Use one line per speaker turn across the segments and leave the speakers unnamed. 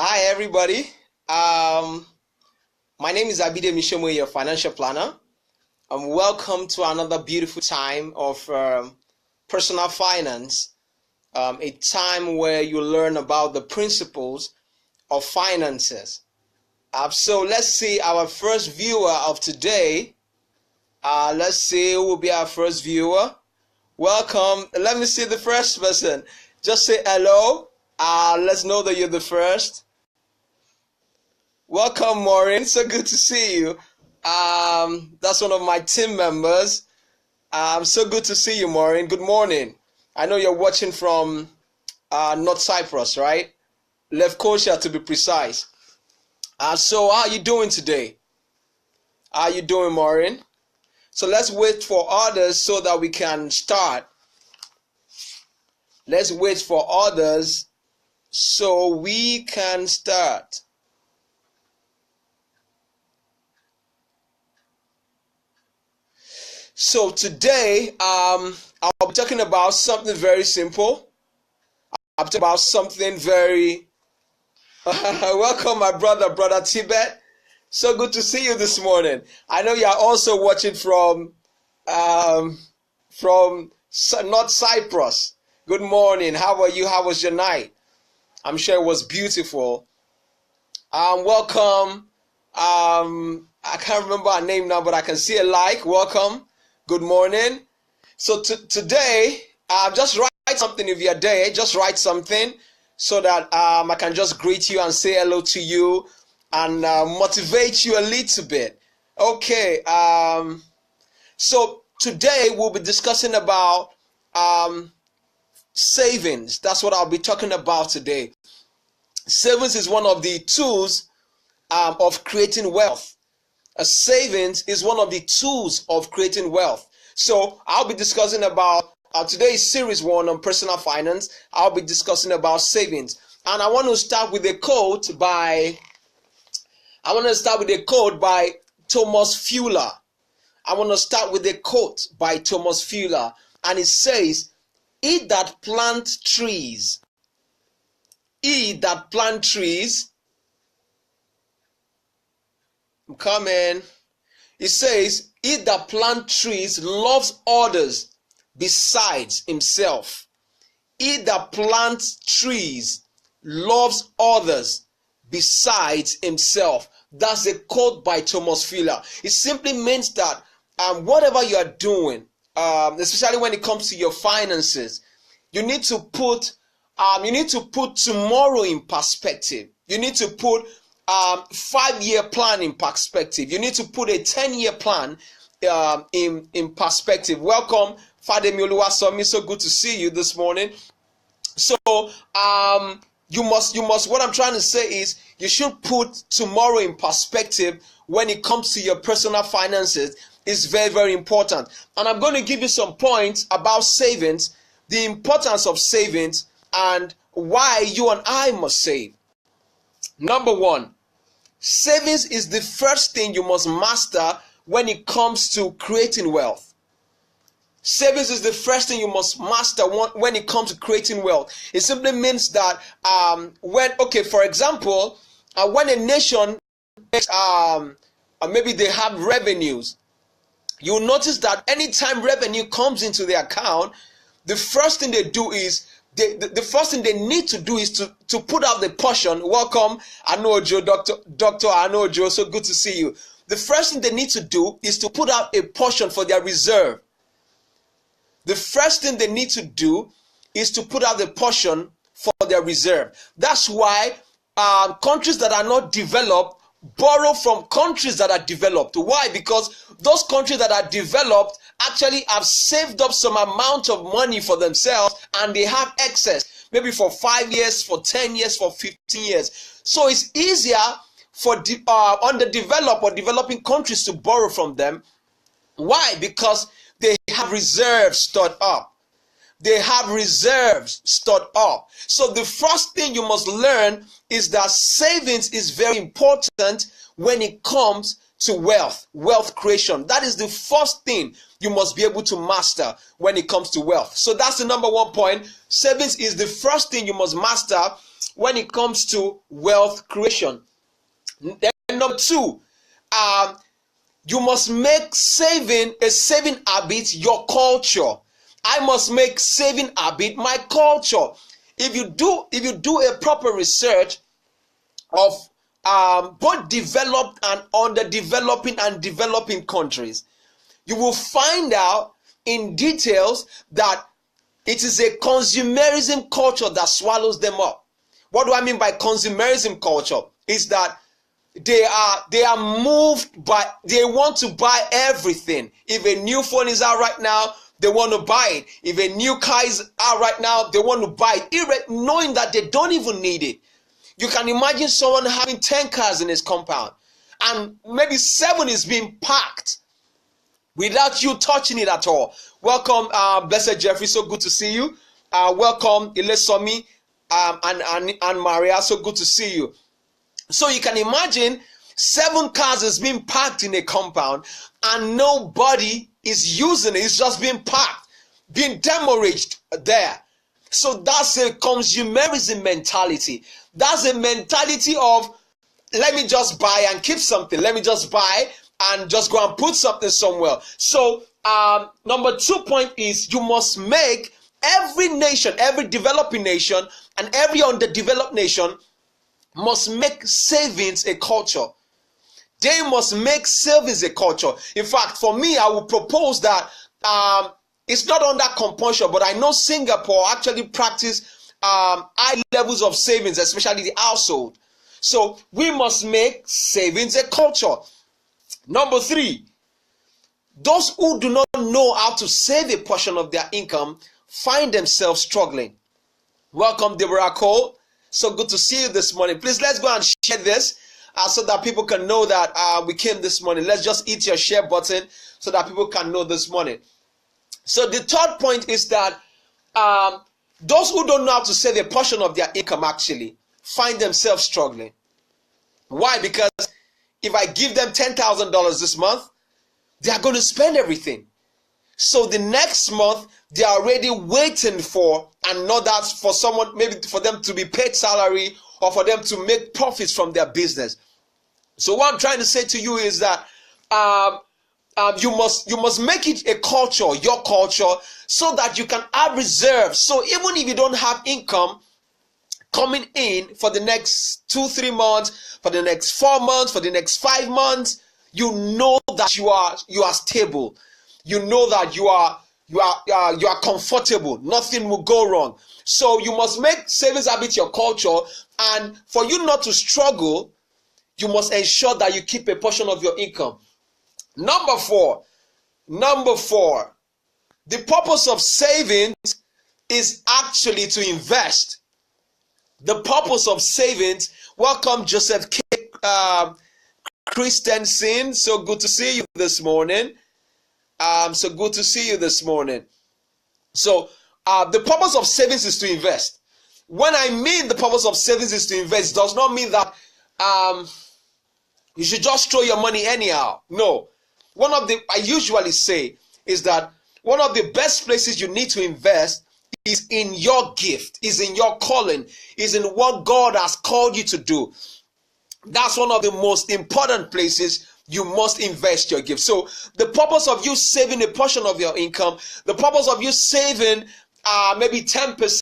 Hi, everybody. My name is Abidemi Somoye, your financial planner. Welcome to another beautiful time of personal finance, a time where you learn about the principles of finances. So let's see our first viewer of today. Let's see who will be our first viewer. Welcome. Let me see the first person. Just say hello. Let's know that you're the first. Welcome, Maureen. So good to see you. That's one of my team members. So good to see you, Maureen. Good morning. I know you're watching from North Cyprus, right? Lefkosia, to be precise. So how are you doing today? How are you doing, Maureen? So let's wait for others so that we can start. Let's wait for others so we can start. So today, I'll be talking about something very simple. I'll talk about something very... Welcome, my brother Tibet. So good to see you this morning. I know you are also watching from North Cyprus. Good morning. How are you? How was your night? I'm sure it was beautiful. Welcome. I can't remember her name now, but I can see a like. Welcome. Good morning. So today, just write something if you're there. Just write something so that I can just greet you and say hello to you and motivate you a little bit. Okay. So today we'll be discussing about savings. That's what I'll be talking about today. Savings is one of the tools of creating wealth. A savings is one of the tools of creating wealth. So I'll be discussing about today's series 1 on personal finance. I'll be discussing about savings, and I want to start with a quote by Thomas Fuller. I want to start with a quote by Thomas Fuller, and it says, "He that plant trees, I'm coming. It says, he that plant trees loves others besides himself. He that plants trees loves others besides himself." That's a quote by Thomas Fuller. It simply means that whatever you are doing, especially when it comes to your finances, you need to put tomorrow in perspective. You need to put 5-year plan in perspective. You need to put a 10-year plan in perspective. Welcome, Abidemi Somoye. So good to see you this morning. So you must. What I'm trying to say is you should put tomorrow in perspective when it comes to your personal finances. It's very, very important. And I'm going to give you some points about savings, the importance of savings, and why you and I must save. Number 1, savings is the first thing you must master when it comes to creating wealth. Savings is the first thing you must master when it comes to creating wealth. It simply means that for example, when a nation makes, maybe they have revenues, you'll notice that anytime revenue comes into their account, the first thing they do is the first thing they need to do is to put out the portion. Welcome, Anojo, Dr. Anojo, so good to see you. The first thing they need to do is to put out a portion for their reserve. The first thing they need to do is to put out the portion for their reserve. That's why countries that are not developed borrow from countries that are developed. Why? Because those countries that are developed actually have saved up some amount of money for themselves, and they have excess, maybe for 5 years, for 10 years, for 15 years. So it's easier for underdeveloped or developing countries to borrow from them. Why? Because they have reserves stored up. They have reserves stored up. So the first thing you must learn is that savings is very important when it comes to wealth creation. That is the first thing you must be able to master when it comes to wealth. So that's the number 1 point. Savings is the first thing you must master when it comes to wealth creation. Then number two, you must make a saving habit your culture. I must make saving habit my culture. If you do a proper research of both developed and underdeveloping and developing countries, you will find out in details that it is a consumerism culture that swallows them up. What do I mean by consumerism culture? Is that they are moved by, they want to buy everything. If a new phone is out right now, they want to buy it. If a new car is out right now, they want to buy it, knowing that they don't even need it. You can imagine someone having 10 cars in his compound, and maybe 7 is being parked without you touching it at all. Welcome, Blessed Jeffrey. So good to see you. Welcome, Ilesomi and Maria. So good to see you. So you can imagine 7 cars is being parked in a compound and nobody is using it. It's just being parked, being demoraged there. So that's a consumerism mentality. That's a mentality of, let me just buy and keep something. Let me just buy and just go and put something somewhere. So number 2 point is, you must make every nation, every developing nation and every underdeveloped nation must make savings a culture. They must make savings a culture. In fact, for me, I would propose that it's not under compulsion, but I know Singapore actually practice high levels of savings, especially the household. So we must make savings a culture. Number 3, those who do not know how to save a portion of their income find themselves struggling. Welcome, Deborah Cole. So good to see you this morning. Please, let's go and share this so that people can know that we came this morning. Let's just hit your share button so that people can know this morning. So the 3rd point is that those who don't know how to save a portion of their income actually find themselves struggling. Why? Because if I give them $10,000 this month, they are going to spend everything. So the next month, they are already waiting for another, for someone, maybe for them to be paid salary or for them to make profits from their business. So what I'm trying to say to you is that you must make it a culture, your culture, so that you can have reserves. So even if you don't have income coming in for the next 2-3 months, for the next 4 months, for the next 5 months, you know that you are stable. You know that you are comfortable. Nothing will go wrong. So you must make savings habit your culture, and for you not to struggle, you must ensure that you keep a portion of your income. Number four, the purpose of savings is actually to invest. The purpose of savings. Welcome, Joseph K. Christensen. So good to see you this morning. So good to see you this morning. So the purpose of savings is to invest. When I mean the purpose of savings is to invest, does not mean that you should just throw your money anyhow. No. I usually say is that one of the best places you need to invest is in your gift, is in your calling, is in what God has called you to do. That's one of the most important places you must invest your gift. So the purpose of you saving a portion of your income, the purpose of you saving maybe 10%,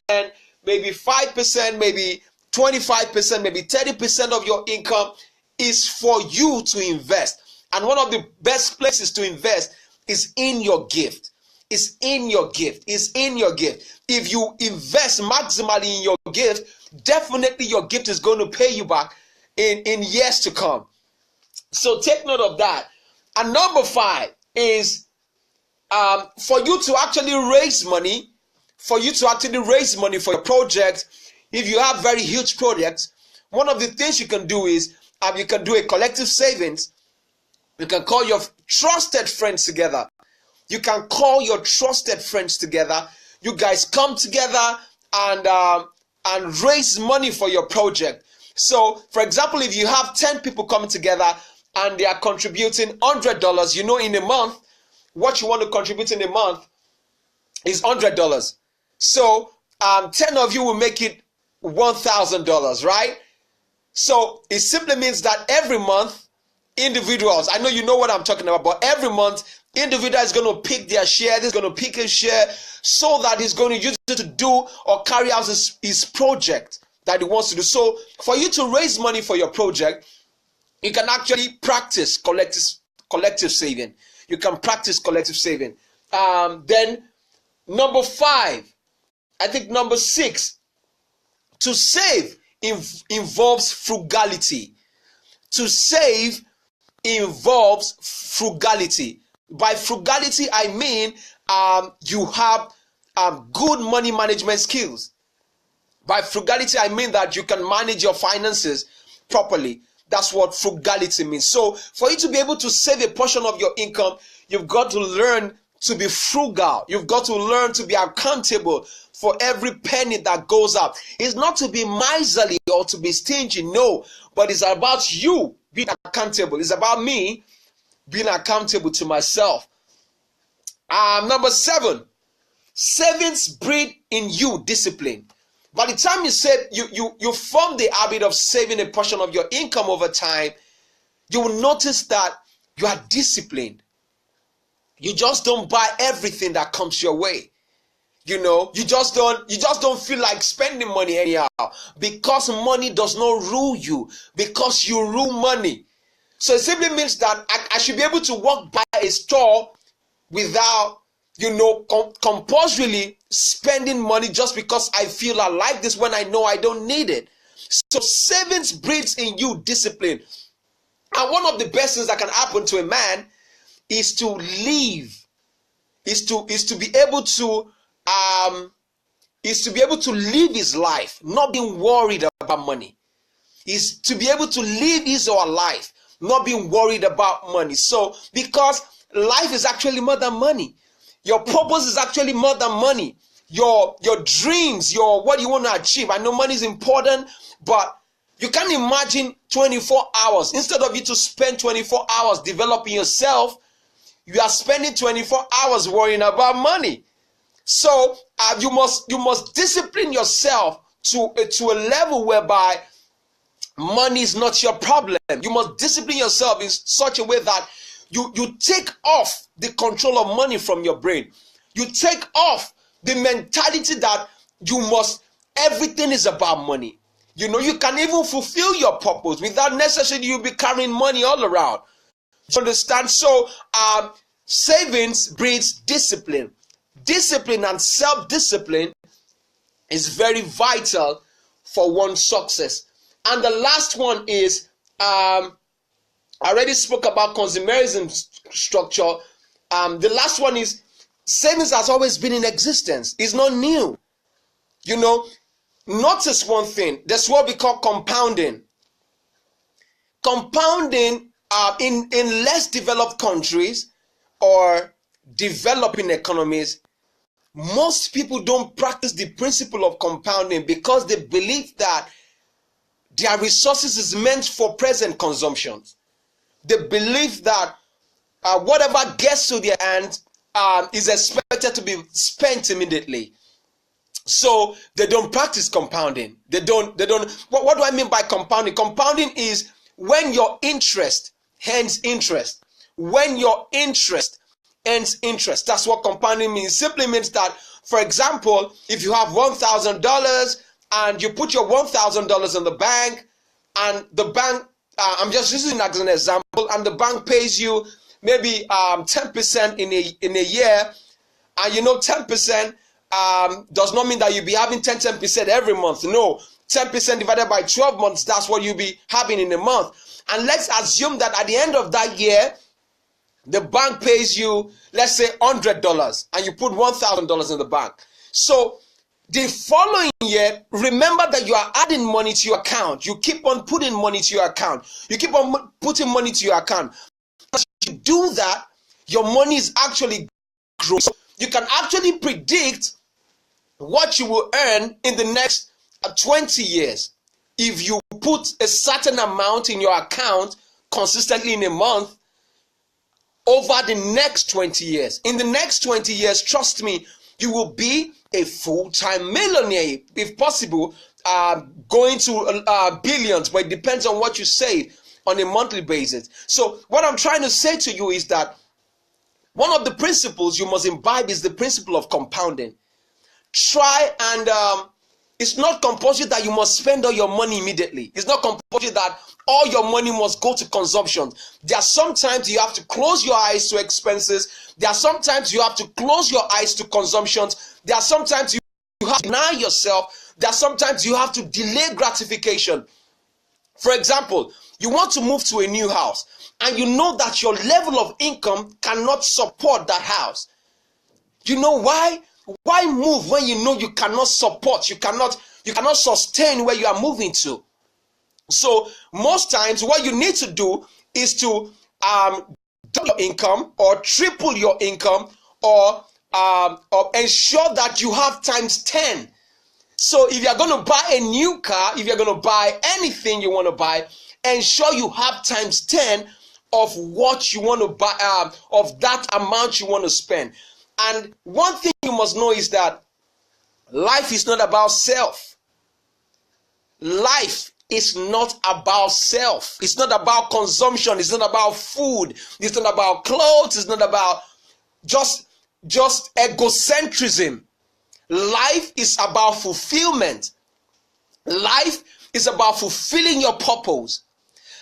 maybe 5%, maybe 25%, maybe 30% of your income is for you to invest. And one of the best places to invest is in your gift. It's in your gift. It's in your gift. If you invest maximally in your gift, definitely your gift is going to pay you back in years to come. So take note of that. And number 5 is for you to actually raise money, for your project. If you have very huge projects, one of the things you can do is you can do a collective savings. You can call your trusted friends together. You can call your trusted friends together. You guys come together and raise money for your project. So, for example, if you have 10 people coming together and they are contributing $100, you know, in a month, what you want to contribute in a month is $100. So, 10 of you will make it $1,000, right? So it simply means that every month, individuals, I know you know what I'm talking about, but every month, individual is going to pick their share, he's going to pick his share so that he's going to use it to do or carry out his project that he wants to do. So for you to raise money for your project, you can actually practice collective saving. You can practice collective saving. Then number 5, I think number 6, to save involves frugality. To save involves frugality. By frugality, I mean you have good money management skills. By frugality, I mean that you can manage your finances properly. That's what frugality means. So for you to be able to save a portion of your income, you've got to learn to be frugal. You've got to learn to be accountable for every penny that goes out. It's not to be miserly or to be stingy, no, but it's about you being accountable. It's about me being accountable to myself. Number 7, savings breed in you discipline. By the time you save, you form the habit of saving a portion of your income over time, you will notice that you are disciplined. You just don't buy everything that comes your way. You know, you just don't feel like spending money anyhow, because money does not rule you, because you rule money. So it simply means that I should be able to walk by a store without, compulsorily spending money just because I feel I like this when I know I don't need it. So savings breeds in you discipline. And one of the best things that can happen to a man is to live, is to be able to live his life, not being worried about money. Is to be able to live his or her life, not being worried about money. So because life is actually more than money. Your purpose is actually more than money. Your dreams, what you want to achieve. I know money is important, but you can't imagine 24 hours. Instead of you to spend 24 hours developing yourself, you are spending 24 hours worrying about money. So you must discipline yourself to a level whereby money is not your problem. You must discipline yourself in such a way that you take off the control of money from your brain. You take off the mentality that everything is about money. You can even fulfill your purpose without necessarily you be carrying money all around. You understand? So savings breeds discipline. Discipline and self-discipline is very vital for one's success. And the last one is, I already spoke about consumerism structure. The last one is, savings has always been in existence. It's not new. Notice one thing. That's what we call compounding. Compounding in less developed countries or developing economies, most people don't practice the principle of compounding because they believe that their resources is meant for present consumption. They believe that whatever gets to their hand is expected to be spent immediately. So they don't practice compounding. They don't. What do I mean by compounding? Compounding is when your interest hence interest. When your interest earns interest. That's what compounding means. It simply means that, for example, if you have $1,000 and you put your $1,000 in the bank, and the bank, I'm just using that as an example, and the bank pays you maybe 10% in a year, and 10% does not mean that you'll be having 10% every month. No, 10% divided by 12 months, that's what you'll be having in a month. And let's assume that at the end of that year, the bank pays you, let's say, $100, and you put $1,000 in the bank. So the following year, remember that you are adding money to your account. You keep on putting money to your account. You keep on putting money to your account. As you do that, your money is actually growing. So you can actually predict what you will earn in the next 20 years. If you put a certain amount in your account consistently in a month, over the next 20 years. In the next 20 years, trust me, you will be a full-time millionaire. If possible, going to billions, but it depends on what you save on a monthly basis. So what I'm trying to say to you is that one of the principles you must imbibe is the principle of compounding. Try and it's not compulsory that you must spend all your money immediately. It's not compulsory that all your money must go to consumption. There are sometimes you have to close your eyes to expenses. There are sometimes you have to close your eyes to consumptions. There are sometimes you have to deny yourself. There are sometimes you have to delay gratification. For example, you want to move to a new house and you know that your level of income cannot support that house. You know why? Why move when you know you cannot support, you cannot sustain where you are moving to? So most times what you need to do is to double your income or triple your income or ensure that you have times 10. So if you're going to buy a new car, if you're going to buy anything you want to buy, ensure you have times 10 of what you want to buy, of that amount you want to spend. And one thing you must know is that life is not about self. Life is not about self. It's not about consumption. It's not about food. It's not about clothes. It's not about just egocentrism. Life is about fulfillment. Life is about fulfilling your purpose.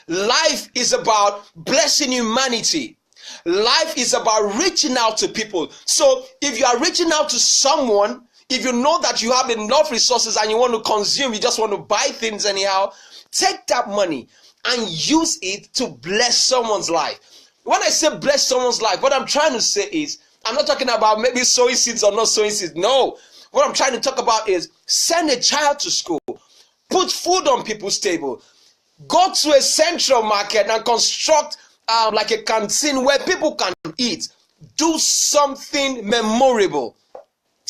Life is about blessing humanity. Life is about reaching out to people. So if you are reaching out to someone, if you know that you have enough resources and you want to consume, you just want to buy things anyhow, take that money and use it to bless someone's life. When I say bless someone's life, what I'm trying to say is, I'm not talking about maybe sowing seeds or not sowing seeds. No, what I'm trying to talk about is send a child to school, put food on people's table, go to a central market and construct like a canteen where people can eat. Do something memorable.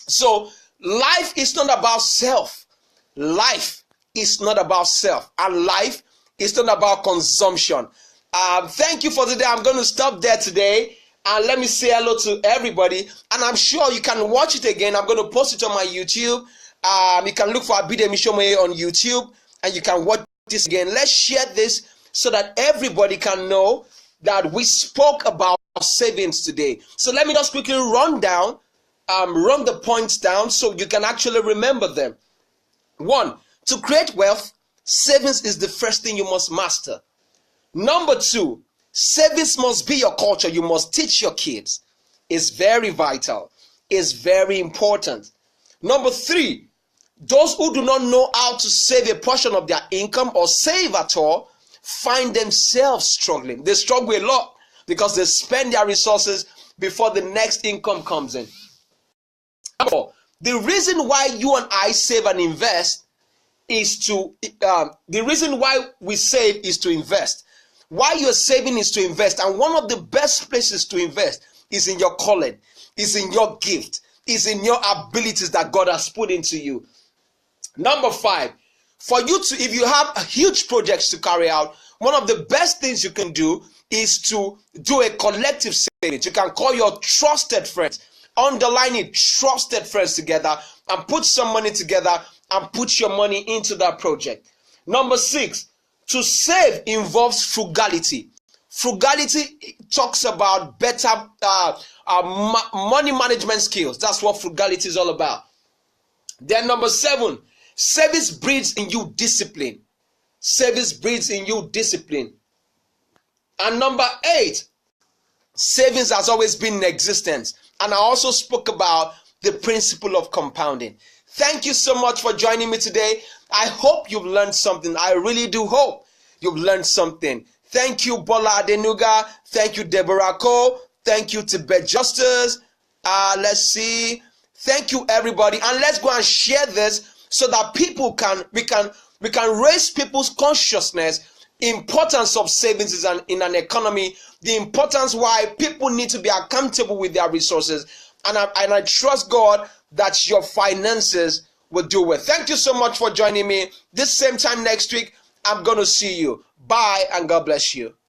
So life is not about self. Life is not about self. And life is not about consumption. Thank you for today. I'm going to stop there today. And let me say hello to everybody. And I'm sure you can watch it again. I'm going to post it on my YouTube. You can look for Abidemi Somoye on YouTube. And you can watch this again. Let's share this so that everybody can know that we spoke about savings today. So let me just quickly run the points down so you can actually remember them. 1, to create wealth, savings is the first thing you must master. Number 2, savings must be your culture. You must teach your kids. It's very vital. It's very important. Number 3, those who do not know how to save a portion of their income or save at all find themselves struggling. They struggle a lot because they spend their resources before the next income comes in. The reason why you and I save and invest is to the reason why we save is to invest. Why you're saving is to invest, and one of the best places to invest is in your calling, is in your gift, is in your abilities that God has put into you. Number 5, for you to, if you have huge projects to carry out, one of the best things you can do is to do a collective savings. You can call your trusted friends, underline it, trusted friends together, and put some money together and put your money into that project. Number 6, to save involves frugality. Frugality talks about better money management skills. That's what frugality is all about. Then number 7, service breeds in you discipline. Service breeds in you discipline. And number 8, savings has always been in existence. And I also spoke about the principle of compounding. Thank you so much for joining me today. I hope you've learned something. I really do hope you've learned something. Thank you, Bola Adenuga. Thank you, Deborah Cole. Thank you, Tibet Justice. Let's see. Thank you, everybody. And let's go and share this so that people we can raise people's consciousness. Importance of savings in an economy. The importance why people need to be accountable with their resources. And I trust God that your finances will do well. Thank you so much for joining me. This same time next week, I'm going to see you. Bye, and God bless you.